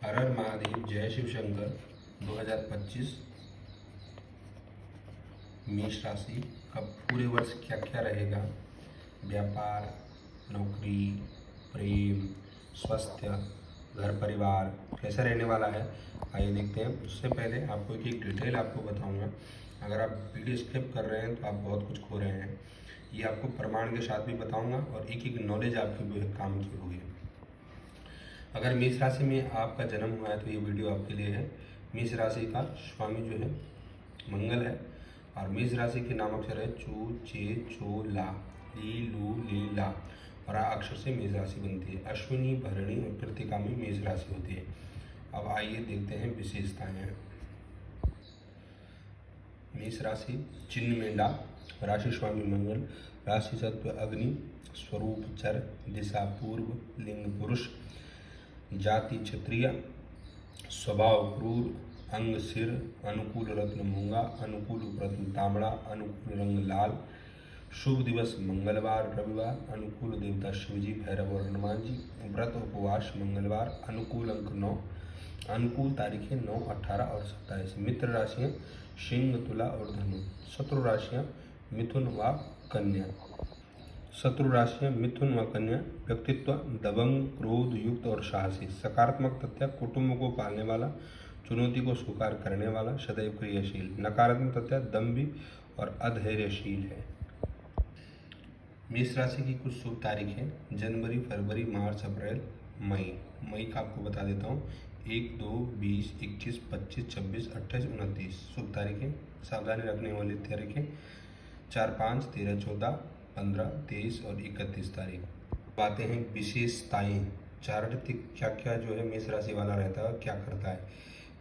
हर हर महादेव, जय शिव शंकर। 2025 मेष राशि का पूरे वर्ष क्या क्या रहेगा। व्यापार, नौकरी, प्रेम, स्वास्थ्य, घर परिवार कैसा रहने वाला है, आइए देखते हैं। उससे पहले आपको एक डिटेल आपको बताऊंगा। अगर आप वीडियो स्किप कर रहे हैं तो आप बहुत कुछ खो रहे हैं। ये आपको प्रमाण के साथ भी बताऊंगा और एक नॉलेज आपकी काम की होगी। अगर मेष राशि में आपका जन्म हुआ है तो ये वीडियो आपके लिए है। मेष राशि का स्वामी जो है मंगल है और मेष राशि के नाम अक्षर है चू, चे, चो, ला, ली, लू, ली, ला और आ अक्षर से मेष राशि बनती है। अश्विनी, भरणी और कृतिका में मेष राशि होती है। अब आइए देखते हैं विशेषताएं। मेष राशि चिन्ह मेंढा, राशि स्वामी मंगल, राशि तत्व अग्नि, स्वरूप चर, दिशा पूर्व, लिंग पुरुष, जाति क्षत्रिय, स्वभाव क्रूर, अंग सिर, अनुकूल रत्न मूंगा, अनुकूल रत्न तांबड़ा, अनुकूल रंग लाल, शुभ दिवस मंगलवार रविवार, अनुकूल देवता शिवजी भैरव और हनुमान जी, व्रत उपवास मंगलवार, अनुकूल अंक 9, अनुकूल तारीखें 9, 18 और 27। मित्र राशियाँ सिंह, तुला और धनु। शत्रु राशियाँ मिथुन व कन्या। शत्रु राशियाँ मिथुन व कन्या। व्यक्तित्व दबंग, क्रोध युक्त और साहसी। सकारात्मक तथ्य कुटुंब को पालने वाला, चुनौती को स्वीकार करने वाला, सदैव क्रियाशील। नकारात्मक तथ्य दम्भी और अधैर्यशील है। मेष राशि की कुछ शुभ तारीखें जनवरी, फरवरी, मार्च, अप्रैल, मई। मई का आपको बता देता हूँ 1, 2, 20, 21, 25, 26, 28, 29 शुभ तारीखें। सावधानी रखने वाली तारीखें 4, 5, 13, 14, 15, 23 और 31 तारीख। बातें हैं विशेषताएं। चारित्रिक क्या क्या जो है मेष राशि वाला रहता है, क्या करता है।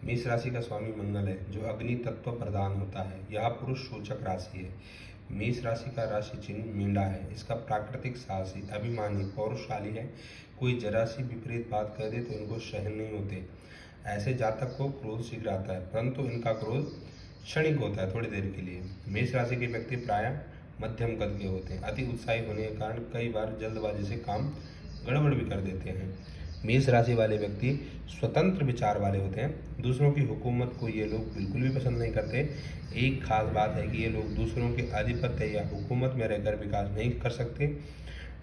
मेष राशि का स्वामी मंगल है जो अग्नि तत्व प्रदान होता है। यह पुरुष सूचक राशि है। मेष राशि का राशि चिन्ह मेंढा है। इसका प्राकृतिक साहसी, अभिमानी, पौरुषशाली है। कोई जरा सी विपरीत बात कर दे तो इनको सहन नहीं होते। ऐसे जातक को क्रोध शीघ्र आता है, परंतु इनका क्रोध क्षणिक होता है, थोड़ी देर के लिए। मेष राशि के व्यक्ति प्रायः मध्यम कद के होते हैं। अति उत्साही होने के कारण कई बार जल्दबाजी से काम गड़बड़ भी कर देते हैं। मेष राशि वाले व्यक्ति स्वतंत्र विचार वाले होते हैं। दूसरों की हुकूमत को ये लोग बिल्कुल भी पसंद नहीं करते। एक खास बात है कि ये लोग दूसरों के आधिपत्य या हुकूमत में रहकर विकास नहीं कर सकते।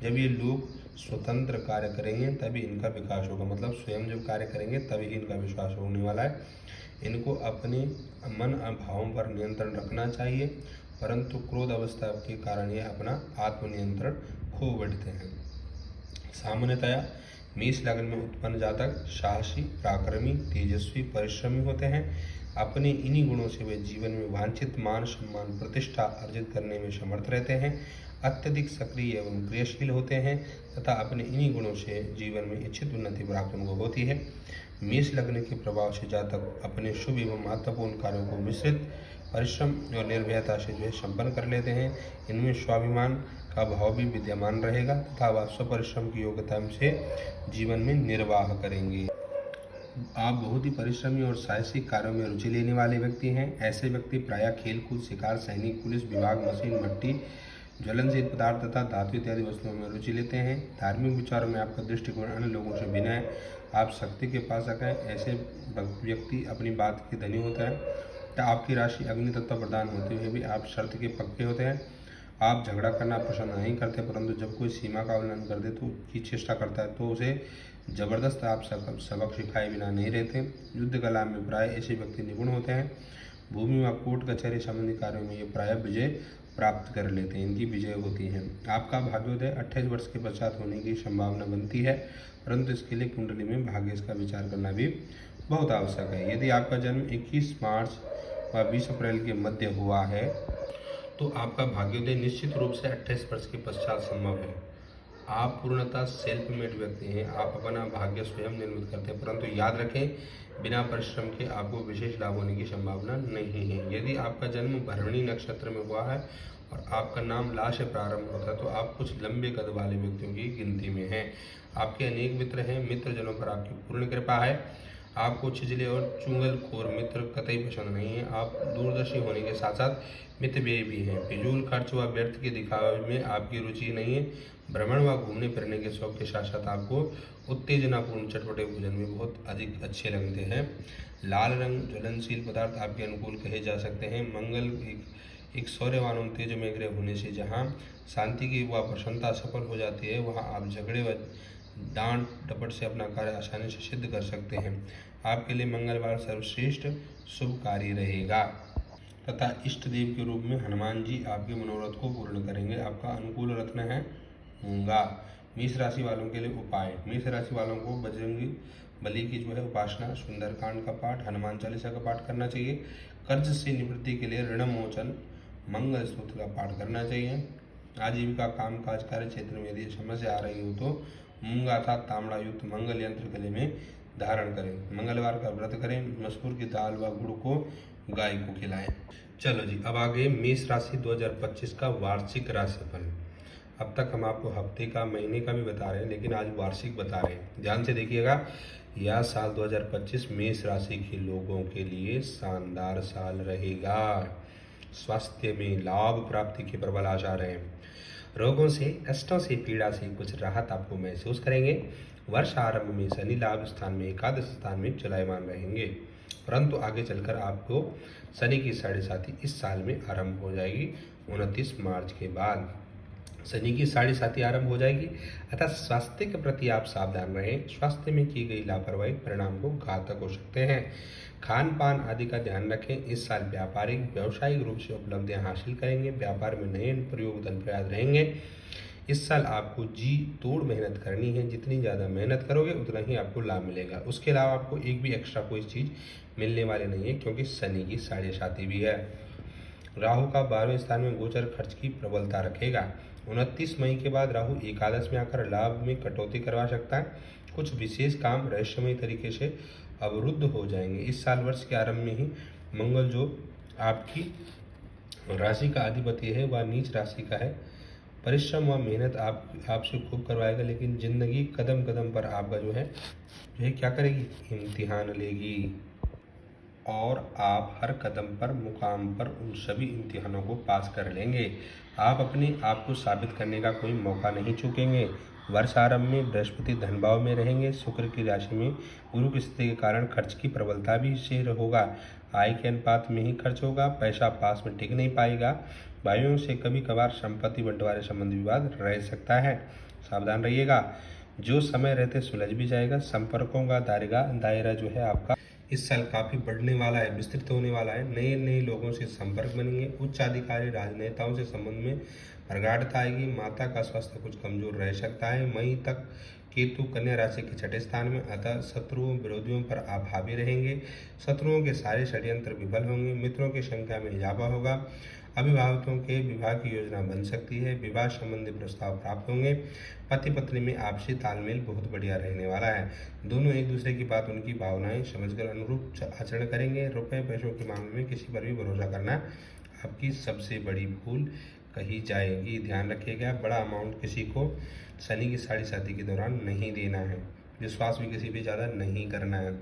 जब ये लोग स्वतंत्र कार्य करेंगे तभी इनका विकास होगा, मतलब स्वयं जब कार्य करेंगे तभी इनका विकास होने वाला है। इनको अपने मन भावों पर नियंत्रण रखना चाहिए, परंतु क्रोध अवस्था के कारण ये अपना आत्मनियंत्रण खो बैठते हैं। सामान्यतया मेष लग्न में उत्पन्न जातक साहसी, पराक्रमी, तेजस्वी, परिश्रमी होते हैं। अपने इन्हीं गुणों से वे जीवन में वांछित मान सम्मान प्रतिष्ठा अर्जित करने में समर्थ रहते हैं। अत्यधिक सक्रिय एवं क्रियाशील होते हैं तथा अपने इन्हीं गुणों से जीवन में इच्छित उन्नति प्राप्त उनको होती है। मेष लग्न के प्रभाव से जातक अपने शुभ एवं महत्वपूर्ण कार्यों को मिश्रित परिश्रम और निर्भयता से जो है संपन्न कर लेते हैं। इनमें स्वाभिमान का भाव भी विद्यमान रहेगा तथा वह स्वपरिश्रम की योग्यता से जीवन में निर्वाह करेंगे। आप बहुत ही परिश्रमी और साहसिक कार्यों में रुचि लेने वाले व्यक्ति हैं। ऐसे व्यक्ति प्रायः खेलकूद, शिकार, सैनिक, पुलिस विभाग, मशीन, भट्टी, ज्वलनशील पदार्थ तथा धातु इत्यादि वस्तुओं में रुचि लेते हैं। धार्मिक विचारों में आपका दृष्टिकोण अन्य लोगों से भिन्न है। आप शक्ति के पासक हैं। ऐसे व्यक्ति अपनी बात के धनी होता है। आपकी राशि अग्नि तत्व प्रदान होते हुए भी आप शर्त के पक्के होते हैं। आप झगड़ा करना पसंद नहीं करते, परंतु जब कोई सीमा का उल्लंघन कर दे तो की चेष्टा करता है तो उसे जबरदस्त आप सबक सिखाए बिना नहीं रहते। युद्ध कला में प्राय ऐसे व्यक्ति निपुण होते हैं। भूमि व कोर्ट कचहरी संबंधी कार्यों में ये प्राय विजय प्राप्त कर लेते हैं, इनकी विजय होती है। आपका भाग्योदय 28 वर्ष के पश्चात होने की संभावना बनती है, परंतु इसके लिए कुंडली में भाग्य का विचार करना भी बहुत आवश्यक है। यदि आपका जन्म 21 मार्च व 20 अप्रैल के मध्य हुआ है तो आपका भाग्योदय निश्चित रूप से 28 वर्ष के पश्चात संभव है। आप पूर्णतः सेल्फ मेड व्यक्ति हैं। आप अपना भाग्य स्वयं निर्मित करते हैं, परंतु याद रखें बिना परिश्रम के आपको विशेष लाभ होने की संभावना नहीं है। यदि आपका जन्म भरणी नक्षत्र में हुआ है और आपका नाम ला से प्रारंभ होता है तो आप कुछ लंबे कद वाले व्यक्तियों की गिनती में हैं। आपके अनेक मित्र हैं। मित्रजनों पर आपकी पूर्ण कृपा है। आपको छिछले और चुंगलखोर मित्र कतई पसंद नहीं है। आप दूरदर्शी होने के साथ साथ मितव्ययी भी हैं। फिजूल खर्च व व्यर्थ के दिखावे में आपकी रुचि नहीं है। भ्रमण व घूमने फिरने के शौक के साथ साथ आपको उत्तेजनापूर्ण चटपटे भोजन भी बहुत अधिक अच्छे लगते हैं। लाल रंग ज्वलनशील पदार्थ आपके अनुकूल कहे जा सकते हैं। मंगल एक शौर्यवान और तेज में ग्रह होने से जहाँ शांति की व प्रसन्नता सफल हो जाती है, वहाँ आप झगड़े व डांट डपट से अपना कार्य आसानी से सिद्ध कर सकते हैं। आपके लिए मंगलवार सर्वश्रेष्ठ शुभकारी रहेगा तथा इष्ट देव के रूप में हनुमान जी आपके मनोरथ को पूर्ण करेंगे। आपका अनुकूल रत्न है मूंगा। मेष राशि वालों के लिए उपाय। मेष राशि वालों को बजरंगी बली की जो है उपासना, सुंदरकांड का पाठ, हनुमान चालीसा का पाठ करना चाहिए। कर्ज से निवृत्ति के लिए ऋण मोचन मंगल स्तोत्र का पाठ करना चाहिए। आजीविका काम काज कार्य क्षेत्र में यदि समस्या आ रही हो तो मूंगा अर्थात तांबड़ा युक्त मंगल यंत्र गले में धारण करें। मंगलवार का व्रत करें। मसूर की दाल व गुड़ को गाय को खिलाएं। चलो जी, अब आगे मेष राशि 2025 का वार्षिक राशिफल। अब तक हम आपको हफ्ते का, महीने का भी बता रहे हैं, लेकिन आज वार्षिक बता रहे हैं। ध्यान से देखिएगा, यह साल 2025 मेष राशि के लोगों के लिए शानदार साल रहेगा। स्वास्थ्य में लाभ प्राप्ति के प्रबल आसार हैं। रोगों से, कष्टों से, पीड़ा से कुछ राहत आपको महसूस करेंगे। वर्ष आरंभ में शनि लाभ स्थान में एकादश स्थान में चलायमान रहेंगे, परंतु आगे चलकर आपको शनि की साढ़े साथी इस साल में आरंभ हो जाएगी। 29 मार्च के बाद शनि की साढ़े साथी आरंभ हो जाएगी। अतः स्वास्थ्य के प्रति आप सावधान रहें। स्वास्थ्य में की गई लापरवाही परिणाम को घातक हो सकते हैं। खान पान आदि का ध्यान रखें। इस साल व्यापारिक व्यावसायिक रूप से उपलब्धियां हासिल करेंगे। व्यापार में नए प्रयोग धन प्रयास रहेंगे। इस साल आपको जी तोड़ मेहनत करनी है। जितनी ज़्यादा मेहनत करोगे उतना ही आपको लाभ मिलेगा। उसके अलावा आपको एक भी एक्स्ट्रा कोई चीज़ मिलने वाली नहीं है, क्योंकि शनि की साढ़े साथी भी है। राहु का 12वें स्थान में गोचर खर्च की प्रबलता रखेगा। 29 मई के बाद राहु एकादश में आकर लाभ में कटौती करवा सकता है। कुछ विशेष काम रहस्यमय तरीके से अवरुद्ध हो जाएंगे। इस साल वर्ष के आरंभ में ही मंगल जो आपकी राशि का अधिपति है वह नीच राशि का है। परिश्रम व मेहनत आपसे खूब करवाएगा, लेकिन जिंदगी कदम कदम पर आपका जो है क्या करेगी, इम्तिहान लेगी। और आप हर कदम पर मुकाम पर उन सभी इम्तिहानों को पास कर लेंगे। आप अपने आप को साबित करने का कोई मौका नहीं चूकेंगे। वर्ष आरंभ में बृहस्पति धन भाव में रहेंगे। शुक्र की राशि में गुरु की स्थिति के कारण खर्च की प्रबलता भी इससे होगा। आय के अनुपात में ही खर्च होगा। पैसा पास में टिक नहीं पाएगा। भाइयों से कभी कभार संपत्ति बंटवारे संबंधी विवाद रह सकता है, सावधान रहिएगा। जो समय रहते सुलझ भी जाएगा। संपर्कों का दायरा जो है आपका इस साल काफ़ी बढ़ने वाला है, विस्तृत होने वाला है। नए नए लोगों से संपर्क बनेंगे। उच्च अधिकारी राजनेताओं से संबंध में प्रगाढ़ता आएगी। माता का स्वास्थ्य कुछ कमजोर रह सकता है। मई तक केतु कन्या राशि के छठे स्थान में, अतः शत्रुओं विरोधियों पर आप हावी रहेंगे। शत्रुओं के सारे षड्यंत्र विफल होंगे। मित्रों की संख्या में इजाफा होगा। अभिभावकों के विवाह की योजना बन सकती है। विवाह संबंधी प्रस्ताव प्राप्त होंगे। पति पत्नी में आपसी तालमेल बहुत बढ़िया रहने वाला है। दोनों एक दूसरे की बात, उनकी भावनाएं समझकर अनुरूप आचरण करेंगे। रुपए पैसों के मामले में किसी पर भी भरोसा करना आपकी सबसे बड़ी भूल कही जाएगी। ध्यान रखिएगा, बड़ा अमाउंट किसी को शनि की साढ़े साथी के दौरान नहीं देना है। विश्वास भी किसी पे ज़्यादा नहीं करना है।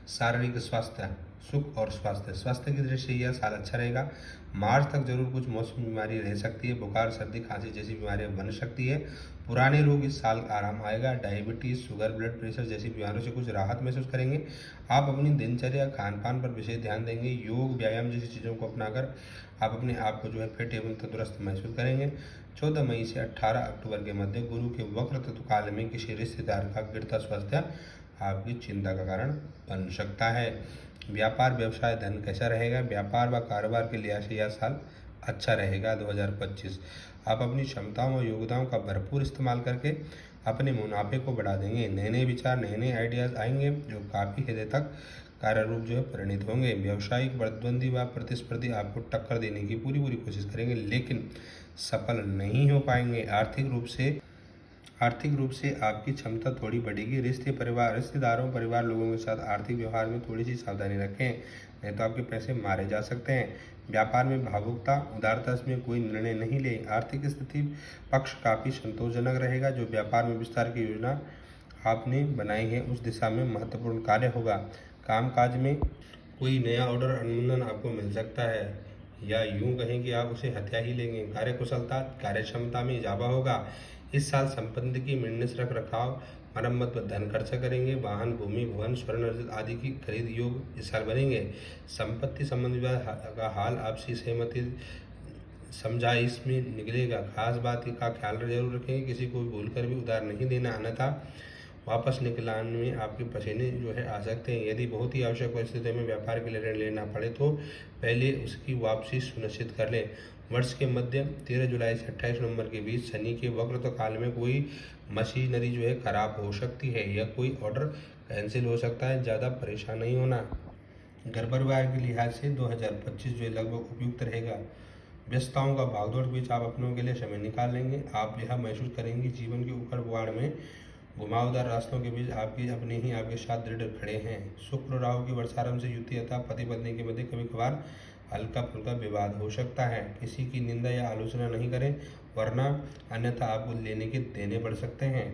शारीरिक स्वास्थ्य, सुख और स्वास्थ्य की दृष्टि से यह साल अच्छा रहेगा। मार्च तक जरूर कुछ मौसमी बीमारी रह सकती है। बुखार, सर्दी, खांसी जैसी बीमारियां बन सकती है। पुराने रोग इस साल आराम आएगा। डायबिटीज, शुगर, ब्लड प्रेशर जैसी बीमारियों से कुछ राहत महसूस करेंगे। आप अपनी दिनचर्या, खान पान पर विशेष ध्यान देंगे। योग, व्यायाम जैसी चीज़ों को अपनाकर आप अपने आप को जो है फिट एवं तंदुरुस्त महसूस करेंगे। 14 मई से 18 अक्टूबर के मध्य गुरु के वक्र तत्व काल में किसी रिश्तेदार का गिरता स्वास्थ्य आपकी चिंता का कारण बन सकता है। व्यापार, व्यवसाय, धन कैसा रहेगा? व्यापार व कारोबार के लिहाज से यह साल अच्छा रहेगा 2025। आप अपनी क्षमताओं और योग्यताओं का भरपूर इस्तेमाल करके अपने मुनाफे को बढ़ा देंगे। नए नए विचार, नए नए आइडियाज़ आएंगे जो काफ़ी हद तक कार्य रूप जो है परिणित होंगे। व्यावसायिक प्रतिद्वंदी व प्रतिस्पर्धी आपको टक्कर देने की पूरी कोशिश करेंगे, लेकिन सफल नहीं हो पाएंगे। आर्थिक रूप से आपकी क्षमता थोड़ी बढ़ेगी। रिश्तेदारों, परिवार लोगों के साथ आर्थिक व्यवहार में थोड़ी सी सावधानी रखें, नहीं तो आपके पैसे मारे जा सकते हैं। व्यापार में भावुकता, उदारता में कोई निर्णय नहीं लें। आर्थिक स्थिति पक्ष काफ़ी संतोषजनक रहेगा। जो व्यापार में विस्तार की योजना आपने बनाई है उस दिशा में महत्वपूर्ण कार्य होगा। कामकाज में कोई नया ऑर्डर अनुबंधन आपको मिल सकता है। या यूं कहें कि आप उसे हत्या ही लेंगे। कार्यकुशलता, कार्यक्षमता में इजाफा होगा। इस साल संपत्ति की मेंटेनेंस, रख रखाव, मरम्मत पर धन खर्चा करेंगे। वाहन, भूमि, भवन, स्वर्ण रजत आदि की खरीद योग इस साल बनेंगे। संपत्ति संबंधी विवाद का हाल आपसी सहमति समझाइश में निकलेगा। खास बात का ख्याल जरूर रखें, किसी को भी भूल कर भी उधार नहीं देना, अन्यथा वापस निकलाने में आपके पसीने आ सकते हैं। यदि बहुत ही आवश्यक परिस्थितियों में व्यापार के लिए ऋण लेना पड़े तो पहले उसकी वापसी सुनिश्चित कर लें। वर्ष के मध्य 13 जुलाई से 28 नवंबर के बीच शनि के वक्रत्व काल में कोई मशीनरी खराब हो सकती है या कोई ऑर्डर कैंसिल हो सकता है। ज़्यादा परेशान नहीं होना। घर परिवार के लिहाज से 2025 लगभग उपयुक्त रहेगा। व्यस्तताओं का भागदौड़ के बीच आप अपनों के लिए समय निकाल लेंगे। आप यह महसूस करेंगे जीवन के उखड़ बुआड़ में घुमावदार रास्तों के बीच आपके अपने ही आपके साथ दृढ़ खड़े हैं। शुक्र राहु की वर्षारंभ से युति अतः पति पत्नी के मध्य कभी कभार हल्का फुल्का विवाद हो सकता है। किसी की निंदा या आलोचना नहीं करें, वरना अन्यथा आपको लेने के देने पड़ सकते हैं।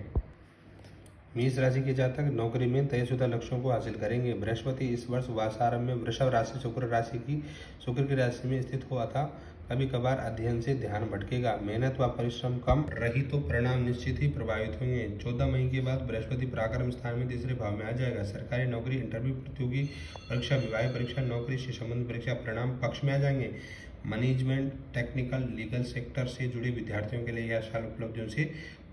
मेष राशि के जातक नौकरी में तयशुदा लक्ष्यों को हासिल करेंगे। बृहस्पति इस वर्ष वर्षारंभ में वृषभ राशि शुक्र की राशि में स्थित हो, अतः कभी कभार अध्ययन से ध्यान भटकेगा। मेहनत व परिश्रम कम रही तो परिणाम निश्चित ही प्रभावित होंगे। 14 मई के बाद बृहस्पति पराक्रम स्थान में तीसरे भाव में आ जाएगा। सरकारी नौकरी, इंटरव्यू, प्रतियोगी परीक्षा, विवाह परीक्षा, नौकरी से संबंधित परीक्षा परिणाम पक्ष में आ जाएंगे। मैनेजमेंट, टेक्निकल, लीगल सेक्टर से जुड़े विद्यार्थियों के लिए यह साल उपलब्धियों से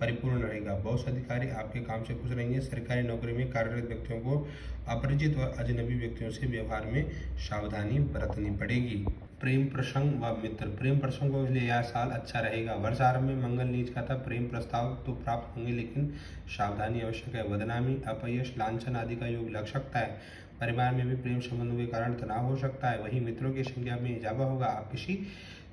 परिपूर्ण रहेगा। बहुत से अधिकारी आपके काम से खुश रहेंगे। सरकारी नौकरी में कार्यरत व्यक्तियों को अपरिचित व अजनबी व्यक्तियों से व्यवहार में सावधानी बरतनी पड़ेगी। प्रेम प्रसंग व मित्र, प्रेम प्रसंगों के लिए यह साल अच्छा रहेगा। वर्षारंभ में मंगल नीच का था, प्रेम प्रस्ताव तो प्राप्त होंगे, लेकिन सावधानी आवश्यक है। बदनामी, अपयश, लांछन आदि का योग लग सकता है। परिवार में भी प्रेम संबंधों के कारण तनाव हो सकता है। वहीं मित्रों की संख्या में इजाफा होगा। आप किसी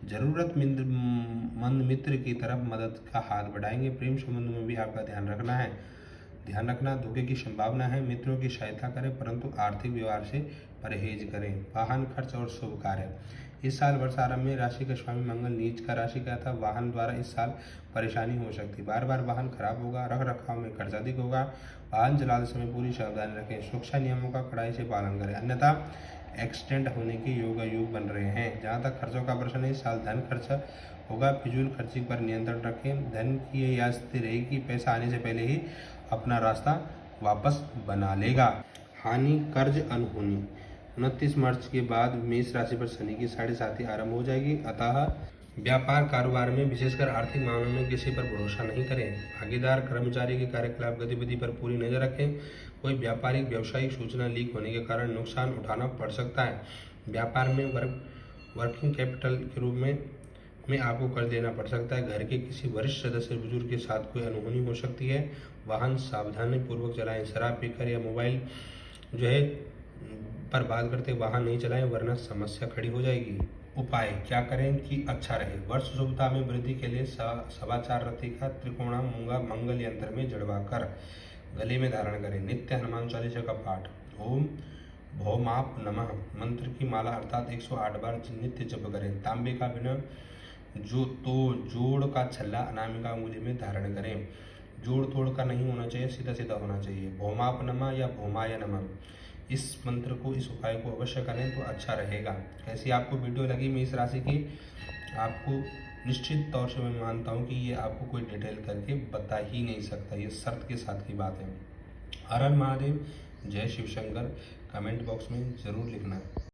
जरूरतमंद मित्र की तरफ मदद का हाथ बढ़ाएंगे। प्रेम संबंधों में भी आपका ध्यान रखना। धोखे की संभावना है। मित्रों की सहायता करें, परंतु आर्थिक व्यवहार से परहेज करें। वाहन खर्च और शुभ कार्य, इस साल वर्षारंभ में राशि का स्वामी मंगल नीच का राशि का था। वाहन द्वारा इस साल परेशानी हो सकती है। बार बार वाहन खराब होगा। रख रखाव में खर्च अधिक होगा। वाहन चलाते समय पूरी सावधानी रखें। सुरक्षा नियमों का कड़ाई से पालन करें, अन्यथा एक्सीडेंट होने के योग बन रहे हैं। जहाँ तक खर्चों का प्रश्न है, इस साल धन खर्च होगा। फिजूल खर्ची पर नियंत्रण रखें। धन की यह याद रही कि पैसा आने से पहले ही अपना रास्ता वापस बना लेगा। हानि, कर्ज, अनहोनी, 29 मार्च के बाद मेष राशि पर शनि की 7.5 आरंभ हो जाएगी। अतः व्यापार कारोबार में, विशेषकर आर्थिक मामलों में किसी पर भरोसा नहीं करें। भागीदार कर्मचारी के कार्यकलाप गतिविधि पर पूरी नजर रखें। कोई व्यापारिक व्यवसायिक सूचना लीक होने के कारण नुकसान उठाना पड़ सकता है। व्यापार में वर्किंग कैपिटल के रूप में आपको कर्ज देना पड़ सकता है। घर के किसी वरिष्ठ सदस्य बुजुर्ग के साथ कोई अनहोनी हो सकती है। वाहन सावधानी पूर्वक चलाएं। शराब पीकर या मोबाइल पर बात करते वाहन नहीं चलाएं, वरना समस्या खड़ी हो जाएगी। उपाय क्या करें कि अच्छा रहे। वर्ष शुभता में वृद्धि के लिए समाचार रति का त्रिकोणा मूंगा मंगल यंत्र में जड़वा कर गले में धारण करें। नित्य हनुमान चालीसा का पाठ, ओम भौमाप नमः मंत्र की माला अर्थात 108 बार नित्य जप करें। तांबे का बिना जोड़ का छल्ला अनामिका अंगुली में धारण करें। जोड़ तोड़ का नहीं होना चाहिए, सीधा सीधा होना चाहिए। भौमाप नमः या भौमाय नमः, इस मंत्र को, इस उपाय को अवश्य करें तो अच्छा रहेगा। कैसी आपको वीडियो लगी मेष राशि की, आपको निश्चित तौर से मैं मानता हूँ कि ये आपको कोई डिटेल करके बता ही नहीं सकता, ये शर्त के साथ की बात है। हर हर महादेव, जय शिव शंकर, कमेंट बॉक्स में ज़रूर लिखना।